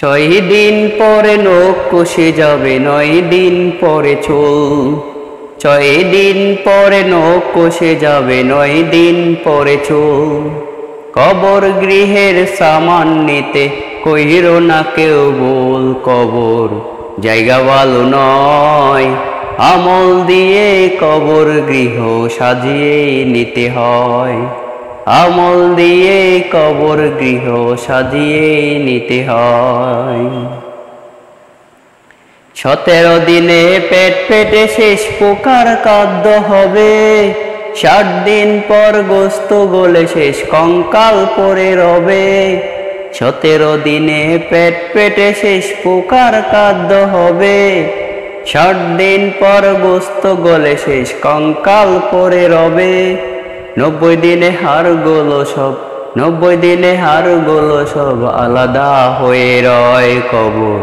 6 দিন পরে নখ কষে যাবে 9 দিন পরে চুল। 6 দিন পরে নখ কষে যাবে 9 দিন পরে চুল। কবর গৃহের সামান নিতে কইরো না কেউ ভুল। কবর জায়গা ভালো নয়, আমল দিয়ে কবর গৃহ সাজিয়ে নিতে হয়। আমল দিয়ে কবর গৃহ সাজিয়ে নিতে হয়। 17 দিনে পেট পেটে শেষ পোকার খাদ্য হবে। 60 দিন পর গোস্ত গলে শেষ কঙ্কাল পড়ে রবে। 17 দিনে পেট পেটে শেষ পোকার খাদ্য হবে। 60 দিন পর গোস্ত গলে শেষ কঙ্কাল পড়ে রবে। 90 দিনে হাড়গুলো সব 90 দিনে হাড়গুলো সব আলাদা হয়ে রয়। কবর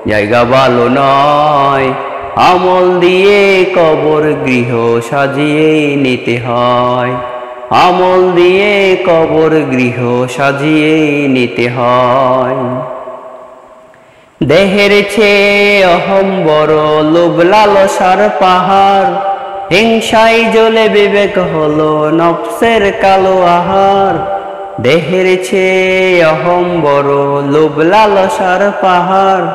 জায়গা ভালো নয়, আমল দিয়ে কবর গৃহ সাজিয়ে নিতে হয়। আমল দিয়ে কবর গৃহ সাজিয়ে নিতে হয়। দেহের চেয়ে অহম বড়, লোভ লালসার পাহাড়। হিংসায় জ্বলে বিবেক হলো নফসের কালো আহার। দেহের চেয়ে অহম বড়, লোভ লালসার পাহাড়।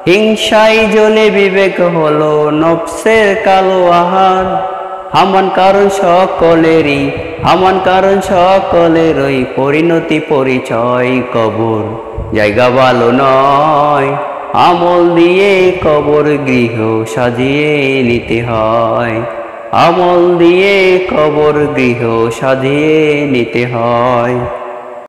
হিংসায় জ্বলে বিবেক হলো নফসের কালো আহার। হামান কারণ সকলেরই পরিণতি পরিচয়। কবর জায়গা ভালো নয়, আমল দিয়ে কবর গৃহ সাজিয়ে নিতে হয়। আমল দিয়ে কবর গৃহ সাজিয়ে নিতে হয়।